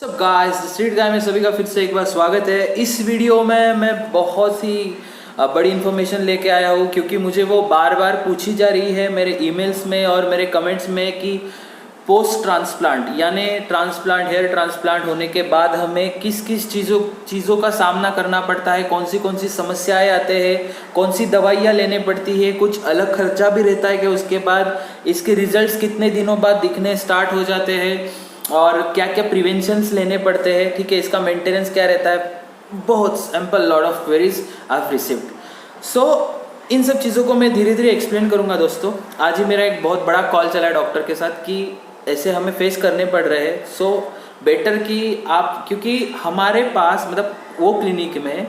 सब guys street गाय में सभी का फिर से एक बार स्वागत है। इस वीडियो में मैं बहुत ही बड़ी इन्फॉर्मेशन लेके आया हूँ, क्योंकि मुझे वो बार बार पूछी जा रही है मेरे ईमेल्स में और मेरे कमेंट्स में कि पोस्ट ट्रांसप्लांट यानी ट्रांसप्लांट हेयर ट्रांसप्लांट होने के बाद हमें किस किस चीज़ों का सामना करना पड़ता है, कौन सी समस्याएं आते हैं, कौन सी दवाइयाँ लेने पड़ती है, कुछ अलग खर्चा भी रहता है कि उसके बाद इसके रिजल्ट्स कितने दिनों बाद दिखने स्टार्ट हो जाते हैं और क्या क्या प्रिवेंशंस लेने पड़ते हैं। ठीक है, इसका मेंटेनेंस क्या रहता है, बहुत sample lot of queries I have received. So इन सब चीज़ों को मैं धीरे धीरे एक्सप्लेन करूंगा दोस्तों। आज ही मेरा एक बहुत बड़ा कॉल चला है डॉक्टर के साथ कि ऐसे हमें फेस करने पड़ रहे हैं। सो बेटर कि आप, क्योंकि हमारे पास मतलब वो क्लिनिक में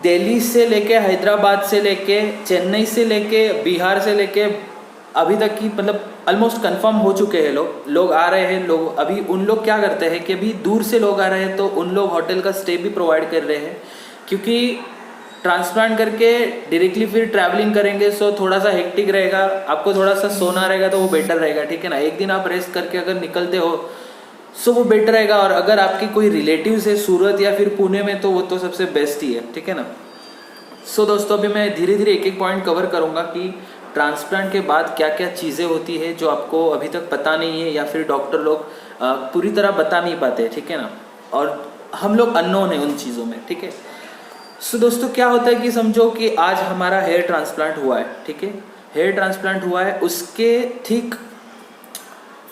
दिल्ली से लेके हैदराबाद से लेके चेन्नई से लेके बिहार से लेके अभी तक की मतलब ऑलमोस्ट कंफर्म हो चुके हैं लोग आ रहे हैं। लोग अभी उन लोग क्या करते हैं कि अभी दूर से लोग आ रहे हैं तो उन लोग होटल का स्टे भी प्रोवाइड कर रहे हैं, क्योंकि ट्रांसप्लांट करके डायरेक्टली फिर ट्रैवलिंग करेंगे सो थोड़ा सा हेक्टिक रहेगा, आपको थोड़ा सा सोना रहेगा तो वो बेटर रहेगा। ठीक है ना, एक दिन आप रेस्ट करके अगर निकलते हो सो वो बेटर रहेगा। और अगर आपके कोई रिलेटिव्स है सूरत या फिर पुणे में तो वो तो सबसे बेस्ट ही है। ठीक है ना। सो दोस्तों अभी मैं धीरे धीरे एक एक पॉइंट कवर करूँगा कि ट्रांसप्लांट के बाद क्या क्या चीज़ें होती है जो आपको अभी तक पता नहीं है या फिर डॉक्टर लोग पूरी तरह बता नहीं पाते। ठीक है ना, और हम लोग अननोन है उन चीज़ों में। ठीक है। सो दोस्तों क्या होता है कि समझो कि आज हमारा हेयर ट्रांसप्लांट हुआ है। ठीक है, हेयर ट्रांसप्लांट हुआ है, उसके ठीक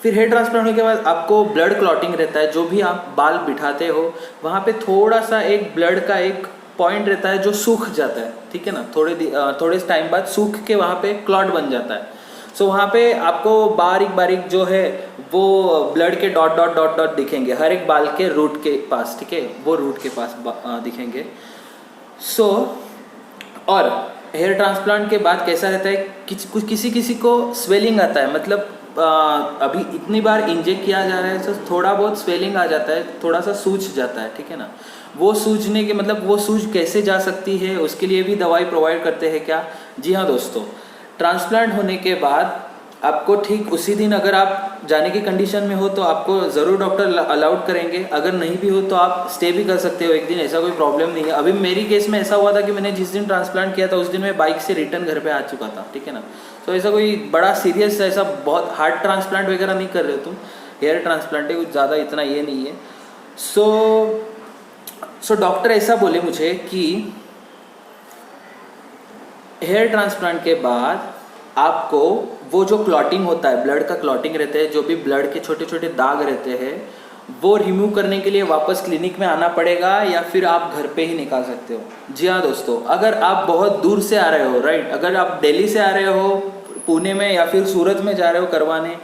फिर हेयर ट्रांसप्लांट होने के बाद आपको ब्लड क्लॉटिंग रहता है। जो भी आप बाल बिठाते हो वहाँ पे थोड़ा सा एक ब्लड का एक पॉइंट रहता है जो सूख जाता है। ठीक है ना, थोड़े टाइम बाद सूख के वहाँ पे क्लॉट बन जाता है। सो वहाँ पे आपको बारीक बारीक जो है वो ब्लड के डॉट डॉट डॉट डॉट दिखेंगे हर एक बाल के रूट के पास। ठीक है, वो रूट के पास दिखेंगे। सो और हेयर ट्रांसप्लांट के बाद कैसा रहता है, किसी किसी को स्वेलिंग आता है, मतलब अभी इतनी बार इंजेक्ट किया जा रहा है तो थोड़ा बहुत स्वेलिंग आ जाता है, थोड़ा सा सूज जाता है। ठीक है ना, वो सूजने के मतलब वो सूज कैसे जा सकती है उसके लिए भी दवाई प्रोवाइड करते हैं क्या? जी हाँ दोस्तों, ट्रांसप्लांट होने के बाद आपको ठीक उसी दिन अगर आप जाने की कंडीशन में हो तो आपको ज़रूर डॉक्टर अलाउड करेंगे। अगर नहीं भी हो तो आप स्टे भी कर सकते हो एक दिन, ऐसा कोई प्रॉब्लम नहीं है। अभी मेरी केस में ऐसा हुआ था कि मैंने जिस दिन ट्रांसप्लांट किया था उस दिन मैं बाइक से रिटर्न घर पे आ चुका था। ठीक है ना, तो ऐसा कोई बड़ा सीरियस ऐसा बहुत हार्ट ट्रांसप्लांट वगैरह नहीं कर रहे हो तुम, हेयर ट्रांसप्लांट है, कुछ ज़्यादा इतना ये नहीं है। सो डॉक्टर ऐसा बोले मुझे कि हेयर ट्रांसप्लांट के बाद आपको वो जो क्लॉटिंग होता है, ब्लड का क्लॉटिंग रहता है, जो भी ब्लड के छोटे छोटे दाग रहते हैं वो रिमूव करने के लिए वापस क्लिनिक में आना पड़ेगा या फिर आप घर पे ही निकाल सकते हो। जी हाँ दोस्तों, अगर आप बहुत दूर से आ रहे हो, राइट, अगर आप दिल्ली से आ रहे हो पुणे में या फिर सूरत में जा रहे हो करवाने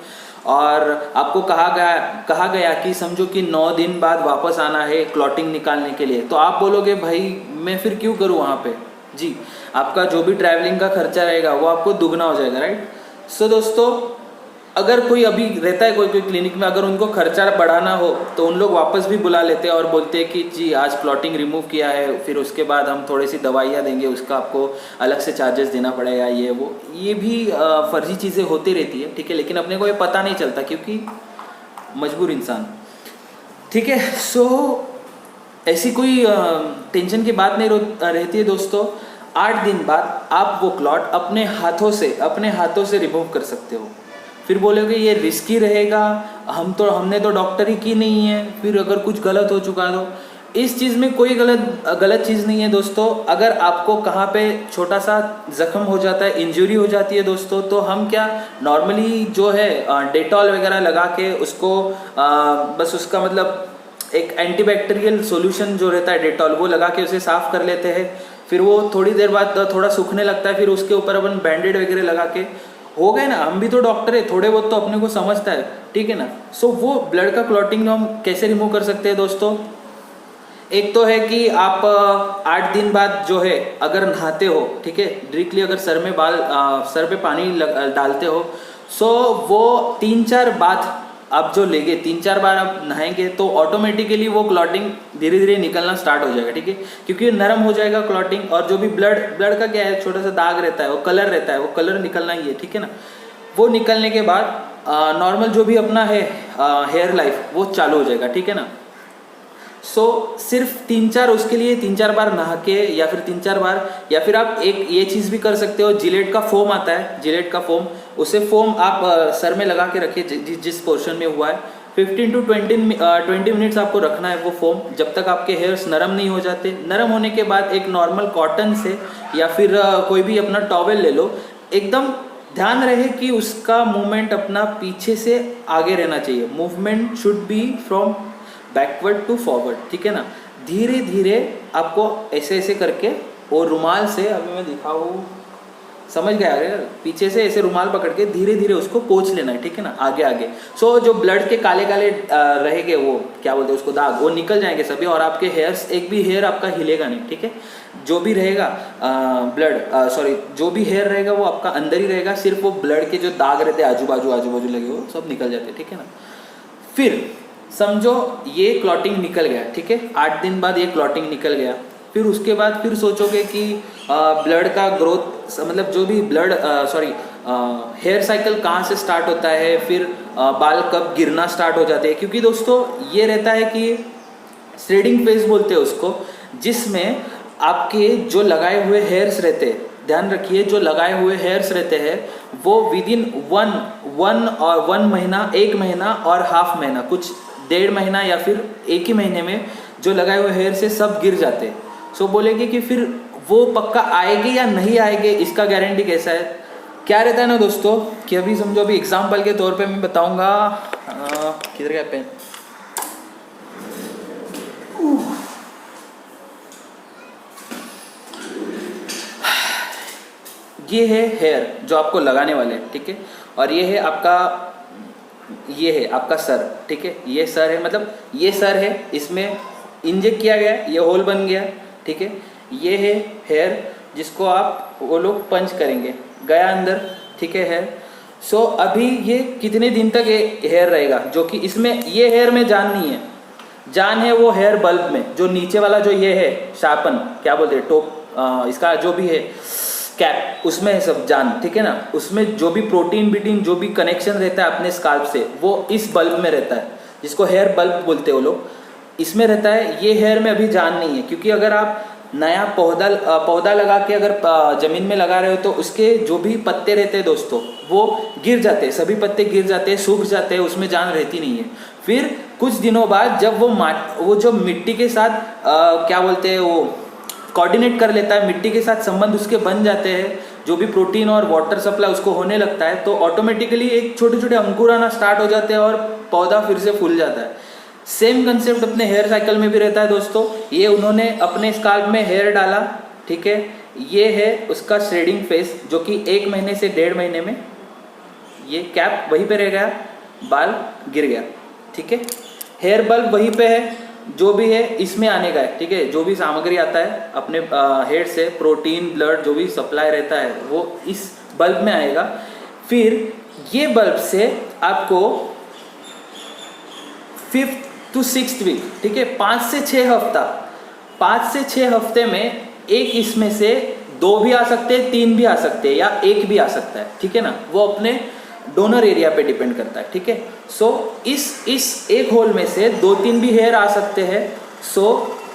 और आपको कहा गया कि समझो कि 9 दिन बाद वापस आना है क्लॉटिंग निकालने के लिए, तो आप बोलोगे भाई मैं फिर क्यों करूँ वहाँ पे। जी, आपका जो भी ट्रैवलिंग का खर्चा रहेगा वो आपको दुगना हो जाएगा, राइट। सो दोस्तों अगर कोई अभी रहता है कोई क्लिनिक में, अगर उनको खर्चा बढ़ाना हो तो उन लोग वापस भी बुला लेते हैं और बोलते हैं कि जी आज क्लॉटिंग रिमूव किया है, फिर उसके बाद हम थोड़ी सी दवाइयाँ देंगे, उसका आपको अलग से चार्जेस देना पड़ेगा, ये भी फर्जी चीज़ें होती रहती है। ठीक है, लेकिन अपने को ये पता नहीं चलता क्योंकि मजबूर इंसान। ठीक है, सो ऐसी कोई टेंशन की बात नहीं रहती है दोस्तों। 8 दिन बाद आप वो क्लॉट अपने हाथों से रिमूव कर सकते हो। फिर बोलोगे ये रिस्की रहेगा, हमने तो डॉक्टरी की नहीं है, फिर अगर कुछ गलत हो चुका तो इस चीज़ में कोई गलत चीज़ नहीं है दोस्तों। अगर आपको कहाँ पे छोटा सा जख्म हो जाता है, इंजरी हो जाती है दोस्तों, तो हम क्या नॉर्मली जो है डेटॉल वगैरह लगा के उसको बस उसका मतलब एक एंटीबैक्टीरियल सॉल्यूशन जो रहता है डेटॉल वो लगा के उसे साफ़ कर लेते हैं। फिर वो थोड़ी देर बाद थोड़ा सूखने लगता है, फिर उसके ऊपर अपन बैंडेड वगैरह लगा के हो गए ना। हम भी तो डॉक्टर है, थोड़े बहुत तो अपने को समझता है। ठीक है ना। सो वो ब्लड का क्लॉटिंग हम कैसे रिमूव कर सकते हैं दोस्तों? एक तो है कि आप 8 दिन बाद जो है अगर नहाते हो, ठीक है, डायरेक्टली अगर सर पे पानी डालते हो, सो वो 3-4 बार आप जो लेंगे, 3-4 बार आप नहाएंगे तो ऑटोमेटिकली वो क्लॉटिंग धीरे धीरे निकलना स्टार्ट हो जाएगा। ठीक है, क्योंकि नरम हो जाएगा क्लॉटिंग, और जो भी ब्लड का क्या है छोटा सा दाग रहता है, वो कलर रहता है, वो कलर निकलना ही है। ठीक है ना, वो निकलने के बाद नॉर्मल जो भी अपना है हेयर लाइफ वो चालू हो जाएगा, ठीक है ना। सो सिर्फ 3-4 उसके लिए 3-4 बार नहा के या फिर 3-4 बार, या फिर आप एक ये चीज़ भी कर सकते हो, जिलेट का फोम आता है, जिलेट का फोम, उसे फोम आप सर में लगा के रखिए जिस पोर्शन में हुआ है। 15 to 20 मिनट्स आपको रखना है वो फोम, जब तक आपके हेयर्स नरम नहीं हो जाते। नरम होने के बाद एक नॉर्मल कॉटन से या फिर कोई भी अपना टॉवेल ले लो, एकदम ध्यान रहे कि उसका मूवमेंट अपना पीछे से आगे रहना चाहिए। Movement should be from backward to forward, ठीक है ना। धीरे धीरे आपको ऐसे ऐसे करके, और रुमाल से, अभी मैं दिखाऊँ, समझ गया यार, पीछे से ऐसे रुमाल पकड़ के धीरे धीरे उसको पोंछ लेना है, ठीक है ना, आगे आगे। जो ब्लड के काले काले रहेंगे, वो क्या बोलते हैं उसको, दाग, वो निकल जाएंगे सभी, और आपके हेयर्स, एक भी हेयर आपका हिलेगा नहीं, ठीक है। जो भी रहेगा जो भी हेयर रहेगा वो आपका अंदर ही रहेगा, सिर्फ वो ब्लड के जो दाग रहते हैं आजू बाजू लगे वो सब निकल जाते हैं, ठीक है ना। फिर समझो ये क्लॉटिंग निकल गया, ठीक है, 8 दिन बाद ये क्लॉटिंग निकल गया। फिर उसके बाद फिर सोचोगे कि ब्लड का ग्रोथ, मतलब जो भी हेयर साइकिल कहाँ से स्टार्ट होता है, फिर बाल कब गिरना स्टार्ट हो जाते हैं। क्योंकि दोस्तों ये रहता है कि थ्रेडिंग फेज बोलते हैं उसको, जिसमें आपके जो लगाए हुए हेयर्स रहते हैं, ध्यान रखिए, जो लगाए हुए हेयर्स रहते हैं वो विदिन 1 महीना, 1 महीना और हाफ महीना, कुछ 1.5 महीना या फिर 1 ही महीने में जो लगाए हुए हेयर से सब गिर जाते हैं। सो बोलेंगे कि फिर वो पक्का आएंगे या नहीं आएंगे, इसका गारंटी कैसा है। क्या रहता है ना दोस्तों, कि अभी समझो, अभी एग्जाम्पल के तौर पे मैं बताऊंगा, किधर गया पेन, ये है हेयर जो आपको लगाने वाले, ठीक है, और ये है आपका सर, ठीक है, ये सर है, मतलब ये सर है, इसमें इंजेक्ट किया गया, ये होल बन गया, ठीक है। ये है हेयर जिसको वो लोग पंच करेंगे, गया अंदर, ठीक है हेयर। सो अभी ये कितने दिन तक ये हेयर रहेगा, जो कि इसमें ये हेयर में जान नहीं है, जान है वो हेयर बल्ब में, जो नीचे वाला जो ये है शार्पन, क्या बोलते हैं, टॉप, इसका जो भी है कैप, उसमें है सब जान, ठीक है ना। उसमें जो भी प्रोटीन जो भी कनेक्शन रहता है अपने स्काल्प से, वो इस बल्ब में रहता है, जिसको हेयर बल्ब बोलते हैं वो लोग, इसमें रहता है। ये हेयर में अभी जान नहीं है, क्योंकि अगर आप नया पौधा लगा के अगर ज़मीन में लगा रहे हो तो उसके जो भी पत्ते रहते हैं दोस्तों वो गिर जाते हैं, सभी पत्ते गिर जाते हैं, सूख जाते हैं, उसमें जान रहती नहीं है। फिर कुछ दिनों बाद जब वो जो मिट्टी के साथ क्या बोलते हैं, वो कोऑर्डिनेट कर लेता है, मिट्टी के साथ संबंध उसके बन जाते हैं, जो भी प्रोटीन और वाटर सप्लाई उसको होने लगता है, तो ऑटोमेटिकली एक छोटे छोटे अंकुर आना स्टार्ट हो जाते हैं और पौधा फिर से फूल जाता है। सेम कंसेप्ट अपने हेयर साइकिल में भी रहता है दोस्तों। ये उन्होंने अपने स्काल्प में हेयर डाला, ठीक है, ये है उसका श्रेडिंग फेस, जो कि 1 महीने से 1.5 महीने में ये कैप वहीं पे रह गया, बाल गिर गया, ठीक है। हेयर बल्ब वहीं पे है, जो भी है इसमें आने का है, ठीक है, जो भी सामग्री आता है अपने हेयर से, प्रोटीन, ब्लड, जो भी सप्लाई रहता है वो इस बल्ब में आएगा। फिर ये बल्ब से आपको 5th to 6th वीक, ठीक है, 5 से 6 हफ्ते में एक इसमें से 2 भी आ सकते हैं, 3 भी आ सकते हैं, या 1 भी आ सकता है, ठीक है ना, वो अपने डोनर एरिया पे डिपेंड करता है, ठीक है। सो इस एक होल में से 2-3 भी हेयर आ सकते हैं। सो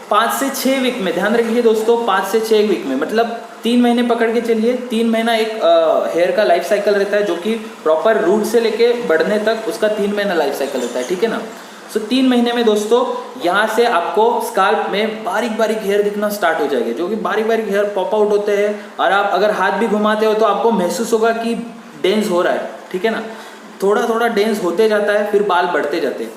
5 से 6 वीक में, ध्यान रखिए दोस्तों, 5 से 6 वीक में, मतलब 3 महीने पकड़ के चलिए, 3 महीना एक हेयर का लाइफ साइकिल रहता है, जो कि प्रॉपर रूट से लेके बढ़ने तक उसका 3 महीना लाइफ साइकिल रहता है, ठीक है ना। सो 3 महीने में दोस्तों यहाँ से आपको स्काल्प में बारीक बारीक हेयर दिखना स्टार्ट हो जाएंगे, जो कि बारीक बारीक हेयर पॉप आउट होते हैं, और आप अगर हाथ भी घुमाते हो तो आपको महसूस होगा कि डेंस हो रहा है, ठीक है ना, थोड़ा थोड़ा डेंस होते जाता है, फिर बाल बढ़ते जाते हैं,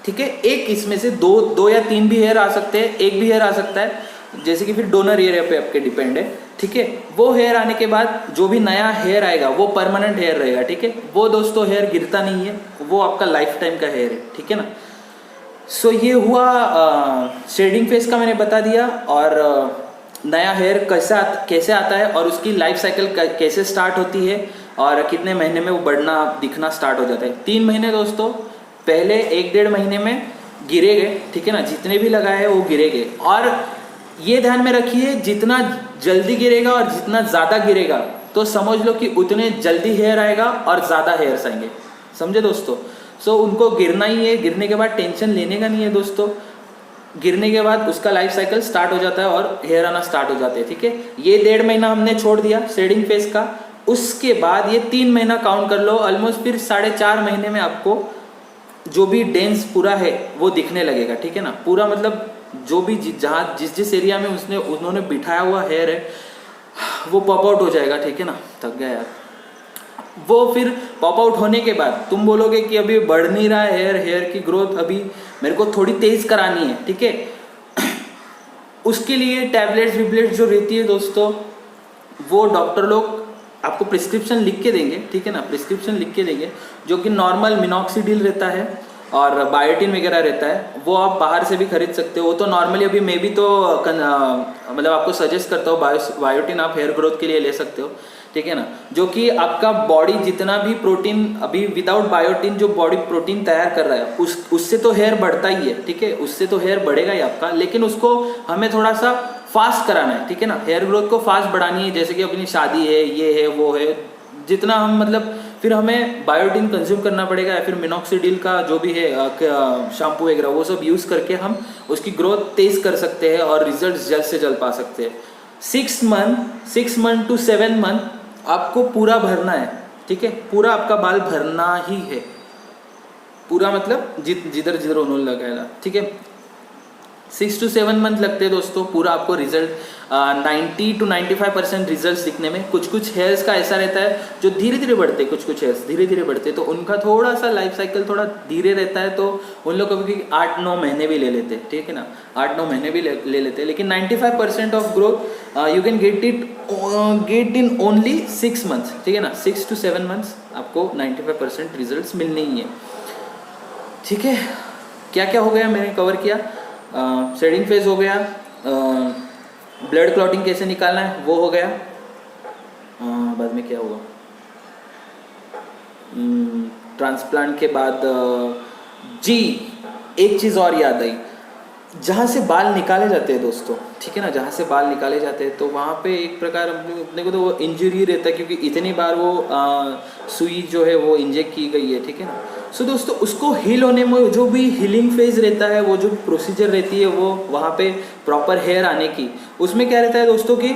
ठीक है। एक इसमें से 2 या 3 भी हेयर आ सकते हैं, 1 भी हेयर आ सकता है, जैसे कि फिर डोनर एरिया पे आपके डिपेंड है, ठीक है। वो हेयर आने के बाद जो भी नया हेयर आएगा वो परमानेंट हेयर रहेगा, ठीक है, वो दोस्तों हेयर गिरता नहीं है, वो आपका लाइफ टाइम का हेयर है, ठीक है ना। सो ये हुआ शेडिंग फेस का, मैंने बता दिया, और नया हेयर कैसे आता है और उसकी लाइफ साइकिल कैसे स्टार्ट होती है, और कितने महीने में वो बढ़ना दिखना स्टार्ट हो जाता है। 3 महीने दोस्तों, पहले 1-1.5 महीने में गिरेंगे, ठीक है ना, जितने भी लगाए हैं वो गिरेंगे। और ये ध्यान में रखिए, जितना जल्दी गिरेगा और जितना ज़्यादा गिरेगा तो समझ लो कि उतने जल्दी हेयर आएगा और ज़्यादा हेयर्स आएंगे, समझे दोस्तों। सो उनको गिरना ही है, गिरने के बाद टेंशन लेने का नहीं है दोस्तों। गिरने के बाद उसका लाइफ साइकिल स्टार्ट हो जाता है और हेयर आना स्टार्ट हो जाते हैं, ठीक है। ये 1.5 महीना हमने छोड़ दिया शेडिंग फेज का, उसके बाद ये 3 महीना काउंट कर लो, ऑलमोस्ट फिर 4.5 महीने में आपको जो भी डेंस पूरा है वो दिखने लगेगा, ठीक है ना। पूरा मतलब जो भी जहाँ जिस एरिया में उन्होंने बिठाया हुआ हेयर है वो पॉप आउट हो जाएगा, ठीक है ना। थक गया यार। वो फिर पॉप आउट होने के बाद तुम बोलोगे कि अभी बढ़ नहीं रहा है हेयर की ग्रोथ, अभी मेरे को थोड़ी तेज करानी है, ठीक है। उसके लिए टैबलेट्स विबलेट्स जो रहती है दोस्तों, वो डॉक्टर लोग आपको प्रिस्क्रिप्शन लिख के देंगे, ठीक है ना। प्रिस्क्रिप्शन लिख के देंगे, जो कि नॉर्मल मिनॉक्सिडिल रहता है और बायोटिन वगैरह रहता है, वो आप बाहर से भी खरीद सकते हो। वो तो नॉर्मली अभी मैं भी तो मतलब आपको सजेस्ट करता हूँ, बायोटिन आप हेयर ग्रोथ के लिए ले सकते हो, ठीक है ना। जो कि आपका बॉडी जितना भी प्रोटीन, अभी विदाउट बायोटिन जो बॉडी प्रोटीन तैयार कर रहा है उससे तो हेयर बढ़ता ही है, ठीक है। उससे तो हेयर बढ़ेगा ही आपका, लेकिन उसको हमें थोड़ा सा फास्ट कराना है, ठीक है ना। हेयर ग्रोथ को फास्ट बढ़ानी है, जैसे कि अपनी शादी है, ये है, वो है, जितना हम मतलब फिर हमें बायोटिन कंज्यूम करना पड़ेगा, या फिर मिनॉक्सिडिल का जो भी है शैम्पू वगैरह वो सब यूज़ करके हम उसकी ग्रोथ तेज कर सकते हैं और रिजल्ट जल्द से जल्द पा सकते हैं। 6 मंथ to 7 मंथ आपको पूरा भरना है, ठीक है। पूरा आपका बाल भरना ही है, पूरा मतलब जिधर जिधर उन्होंने लगाया, ठीक है। 6 to 7 मंथ लगते हैं दोस्तों पूरा आपको रिजल्ट 90 to 95% रिजल्ट दिखने में। कुछ कुछ हेयर्स का ऐसा रहता है जो धीरे धीरे बढ़ते हैं, कुछ हेयर्स धीरे धीरे बढ़ते हैं, तो उनका थोड़ा सा लाइफ साइकिल थोड़ा धीरे रहता है, तो उन लोग कभी 8-9 महीने भी ले लेते हैं, ठीक है ना। 8-9 महीने भी ले लेते हैं, लेकिन 95% of growth you can get in only 6 months, ठीक है ना। 6 to 7 मंथ्स आपको 95% रिजल्ट मिलने ही है, ठीक है। क्या क्या हो गया मैंने कवर किया। शेडिंग फेज हो गया, ब्लड क्लॉटिंग कैसे निकालना है वो हो गया, बाद में क्या होगा, ट्रांसप्लांट के बाद जी एक चीज़ और याद आई, जहाँ से बाल निकाले जाते हैं दोस्तों, ठीक है ना, जहाँ से बाल निकाले जाते हैं तो वहाँ पे एक प्रकार अपने को तो वो इंजरी रहता है, क्योंकि इतनी बार वो सुई जो है वो इंजेक्ट की गई है, ठीक है ना। सो दोस्तों उसको हील होने में जो भी हीलिंग फेज रहता है, वो जो प्रोसीजर रहती है वो वहाँ पे प्रॉपर हेयर आने की, उसमें क्या रहता है दोस्तों कि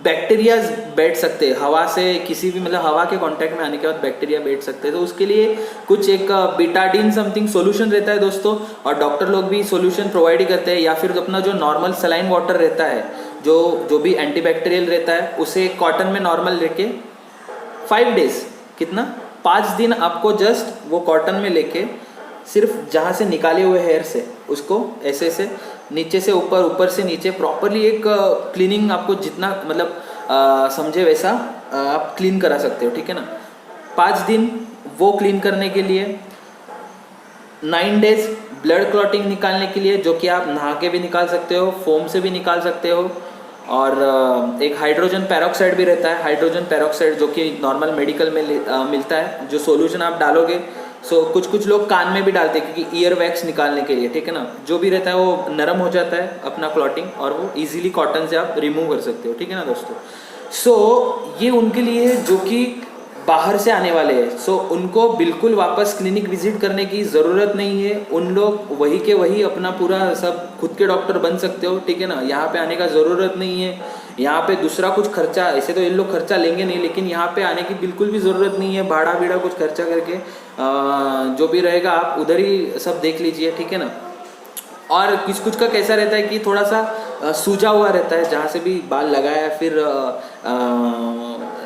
बैक्टीरिया बैठ सकते हैं हवा से, किसी भी मतलब हवा के कांटेक्ट में आने के बाद बैक्टीरिया बैठ सकते हैं, तो उसके लिए कुछ एक बीटाडीन समथिंग सॉल्यूशन रहता है दोस्तों, और डॉक्टर लोग भी सॉल्यूशन प्रोवाइड ही करते हैं, या फिर अपना जो नॉर्मल सलाइन वाटर रहता है, जो भी एंटीबैक्टीरियल रहता है, उसे कॉटन में नॉर्मल लेके 5 डेज, कितना 5 दिन आपको जस्ट वो कॉटन में लेके सिर्फ जहाँ से निकाले हुए हेयर से उसको ऐसे से नीचे से ऊपर, ऊपर से नीचे प्रॉपरली एक क्लीनिंग आपको जितना मतलब समझे वैसा आप क्लीन करा सकते हो, ठीक है ना। 5 दिन वो क्लीन करने के लिए, 9 डेज ब्लड क्लॉटिंग निकालने के लिए, जो कि आप नहा के भी निकाल सकते हो, फोम से भी निकाल सकते हो, और एक हाइड्रोजन पेरोक्साइड भी रहता है, हाइड्रोजन पेरोक्साइड जो कि नॉर्मल मेडिकल में मिलता है, जो सॉल्यूशन आप डालोगे। कुछ कुछ लोग कान में भी डालते हैं क्योंकि ईयर वैक्स निकालने के लिए, ठीक है ना। जो भी रहता है वो नरम हो जाता है अपना क्लॉटिंग, और वो इजीली कॉटन से आप रिमूव कर सकते हो, ठीक है ना दोस्तों। ये उनके लिए जो कि बाहर से आने वाले हैं, उनको बिल्कुल वापस क्लिनिक विजिट करने की ज़रूरत नहीं है। उन लोग वही के वही अपना पूरा सब खुद के डॉक्टर बन सकते हो, ठीक है ना। यहाँ पे आने का ज़रूरत नहीं है, यहाँ पे दूसरा कुछ खर्चा, ऐसे तो इन लोग खर्चा लेंगे नहीं, लेकिन यहाँ पे आने की बिल्कुल भी ज़रूरत नहीं है, भाड़ा बीड़ा कुछ खर्चा करके जो भी रहेगा आप उधर ही सब देख लीजिए, ठीक है ना। और कुछ कुछ का कैसा रहता है कि थोड़ा सा सूजा हुआ रहता है, जहाँ से भी बाल लगाया फिर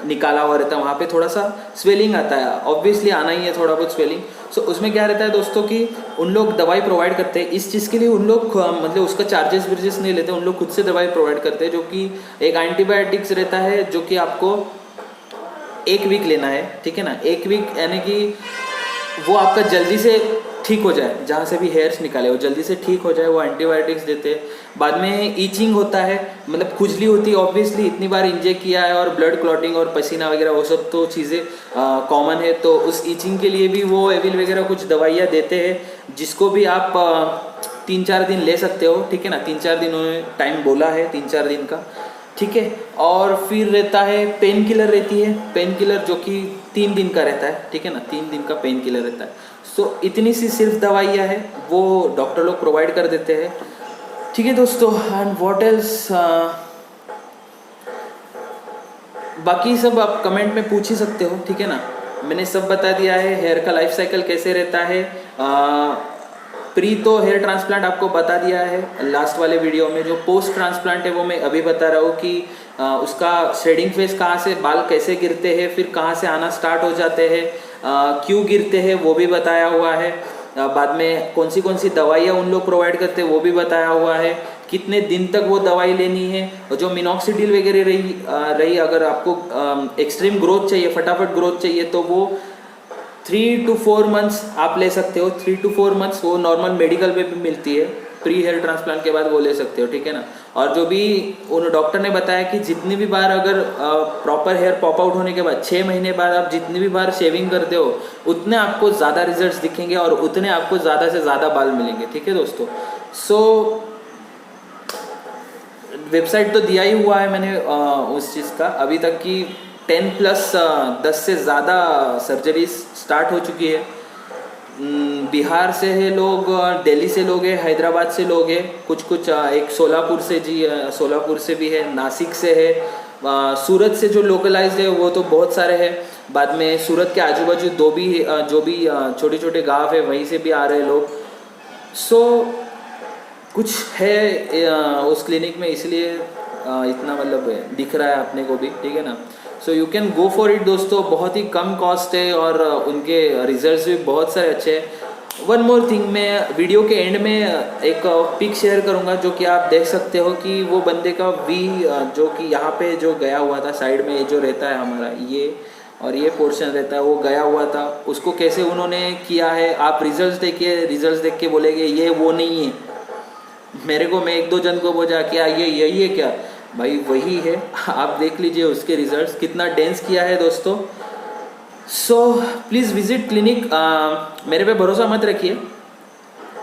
निकाला हुआ रहता है, वहाँ पे थोड़ा सा स्वेलिंग आता है, ऑब्वियसली आना ही है थोड़ा बहुत स्वेलिंग। उसमें क्या रहता है दोस्तों कि उन लोग दवाई प्रोवाइड करते हैं इस चीज़ के लिए, उन लोग मतलब उसका चार्जेस वर्जेस नहीं लेते, उन लोग खुद से दवाई प्रोवाइड करते हैं, जो कि एक एंटीबायोटिक्स रहता है जो कि आपको 1 वीक लेना है, ठीक है ना। 1 वीक यानी कि वो आपका जल्दी से ठीक हो जाए, जहाँ से भी हेयर्स निकाले वो जल्दी से ठीक हो जाए, वो एंटीबायोटिक्स देते हैं। बाद में ईचिंग होता है, मतलब खुजली होती है, ऑब्वियसली इतनी बार इंजेक्ट किया है, और ब्लड क्लॉटिंग और पसीना वगैरह वो सब तो चीज़ें कॉमन है, तो उस ईचिंग के लिए भी वो एविल वगैरह कुछ दवाइयाँ देते हैं, जिसको भी आप 3-4 दिन ले सकते हो, ठीक है ना। 3-4 दिन उन्होंने टाइम बोला है, 3-4 दिन का, ठीक है। और फिर रहता है पेन किलर रहती है, पेन किलर जो कि 3 दिन का रहता है, ठीक है ना, 3 दिन का पेन किलर रहता है। सो इतनी सी सिर्फ दवाइयाँ हैं, वो डॉक्टर लोग प्रोवाइड कर देते हैं, ठीक है दोस्तों। एंड व्हाट एल्स, बाकी सब आप कमेंट में पूछ ही सकते हो, ठीक है ना। मैंने सब बता दिया है, हेयर का लाइफ साइकिल कैसे रहता है। प्री तो हेयर ट्रांसप्लांट आपको बता दिया है लास्ट वाले वीडियो में। जो पोस्ट ट्रांसप्लांट है वो मैं अभी बता रहा हूँ कि उसका शेडिंग फेज कहाँ से बाल कैसे गिरते हैं, फिर कहाँ से आना स्टार्ट हो जाते हैं, क्यों गिरते हैं वो भी बताया हुआ है। बाद में कौन सी दवाइयाँ उन लोग प्रोवाइड करते हैं वो भी बताया हुआ है, कितने दिन तक वो दवाई लेनी है। और जो मिनॉक्सिडिल वगैरह रही अगर आपको एक्सट्रीम ग्रोथ चाहिए, फटाफट ग्रोथ चाहिए, तो वो 3 to 4 मंथ्स आप ले सकते हो। 3 to 4 मंथ्स वो नॉर्मल मेडिकल पे भी मिलती है, प्री हेयर ट्रांसप्लांट के बाद वो ले सकते हो, ठीक है ना। और जो भी उन डॉक्टर ने बताया कि जितनी भी बार अगर प्रॉपर हेयर पॉप आउट होने के बाद 6 महीने बाद आप जितनी भी बार शेविंग करते हो उतने आपको ज़्यादा रिजल्ट्स दिखेंगे और उतने आपको ज़्यादा से ज़्यादा बाल मिलेंगे, ठीक है दोस्तों। सो वेबसाइट तो दिया ही हुआ है मैंने उस चीज़ का, अभी तक की 10+ से ज़्यादा सर्जरीज स्टार्ट हो चुकी है। बिहार से है लोग, दिल्ली से लोग हैं, हैदराबाद से लोग हैं, कुछ एक सोलापुर से सोलापुर से भी है, नासिक से है, सूरत से जो लोकलाइज्ड है वो तो बहुत सारे हैं। बाद में सूरत के आजू बाजू जो भी छोटे छोटे गांव है वहीं से भी आ रहे हैं लोग। सो कुछ है उस क्लिनिक में, इसलिए इतना मतलब दिख रहा है अपने को भी, ठीक है ना। So you can go for it दोस्तों, बहुत ही कम कॉस्ट है और उनके रिजल्ट्स भी बहुत सारे अच्छे हैं। वन मोर थिंग, मैं वीडियो के एंड में एक पिक शेयर करूंगा जो कि आप देख सकते हो कि वो बंदे का वी जो कि यहाँ पे जो गया हुआ था, साइड में जो रहता है हमारा ये और ये पोर्शन रहता है, वो गया हुआ था, उसको कैसे उन्होंने किया है। आप रिजल्ट्स देखिए, रिजल्ट्स देख के बोलेंगे ये वो नहीं है। मेरे को मैं 1-2 जन को बोला क्या ये यही है क्या, भाई वही है, आप देख लीजिए उसके रिजल्ट्स, कितना डेंस किया है दोस्तों। सो प्लीज़ विजिट क्लिनिक, मेरे पे भरोसा मत रखिए,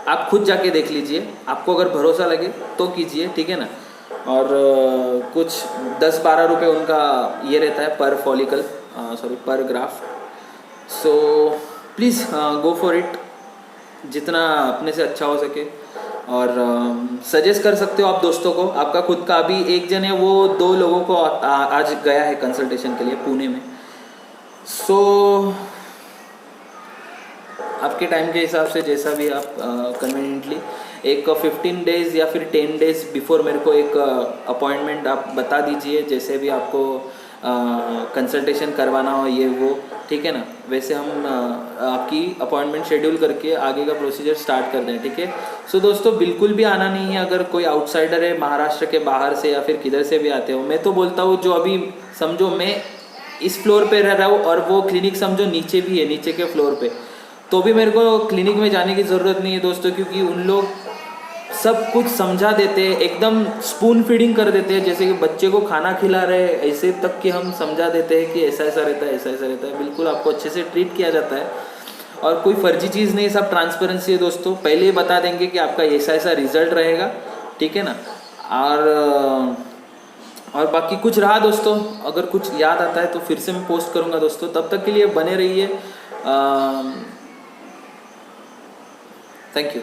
आप खुद जाके देख लीजिए, आपको अगर भरोसा लगे तो कीजिए, ठीक है ना। और कुछ 10-12 रुपये उनका ये रहता है पर फॉलिकल, पर graph. So please go for it, जितना अपने से अच्छा हो सके। और सजेस्ट कर सकते हो आप दोस्तों को, आपका खुद का। अभी एक जन है वो 2 लोगों को आज गया है कंसल्टेशन के लिए पुणे में। सो आपके टाइम के हिसाब से जैसा भी आप कन्वीनियंटली एक 15 डेज़ या फिर 10 डेज़ बिफोर मेरे को एक अपॉइंटमेंट आप बता दीजिए, जैसे भी आपको कंसल्टेशन करवाना हो ये वो, ठीक है ना। वैसे हम आपकी अपॉइंटमेंट शेड्यूल करके आगे का प्रोसीजर स्टार्ट कर दें, ठीक है। सो दोस्तों बिल्कुल भी आना नहीं है, अगर कोई आउटसाइडर है महाराष्ट्र के बाहर से या फिर किधर से भी आते हो। मैं तो बोलता हूँ जो अभी समझो मैं इस फ्लोर पे रह रहा हूँ और वो क्लिनिक समझो नीचे भी है, नीचे के फ्लोर पे, तो भी मेरे को क्लिनिक में जाने की ज़रूरत नहीं है दोस्तों, क्योंकि उन लोग सब कुछ समझा देते हैं, एकदम स्पून फीडिंग कर देते हैं, जैसे कि बच्चे को खाना खिला रहे हैं ऐसे तक कि हम समझा देते हैं कि ऐसा ऐसा रहता है, ऐसा ऐसा रहता है। बिल्कुल आपको अच्छे से ट्रीट किया जाता है और कोई फर्जी चीज़ नहीं, सब ट्रांसपेरेंसी है दोस्तों। पहले ही बता देंगे कि आपका ऐसा ऐसा रिजल्ट रहेगा, ठीक है ना। और बाकी कुछ रहा दोस्तों, अगर कुछ याद आता है तो फिर से मैं पोस्ट करूँगा दोस्तों। तब तक के लिए बने रहिए, थैंक यू।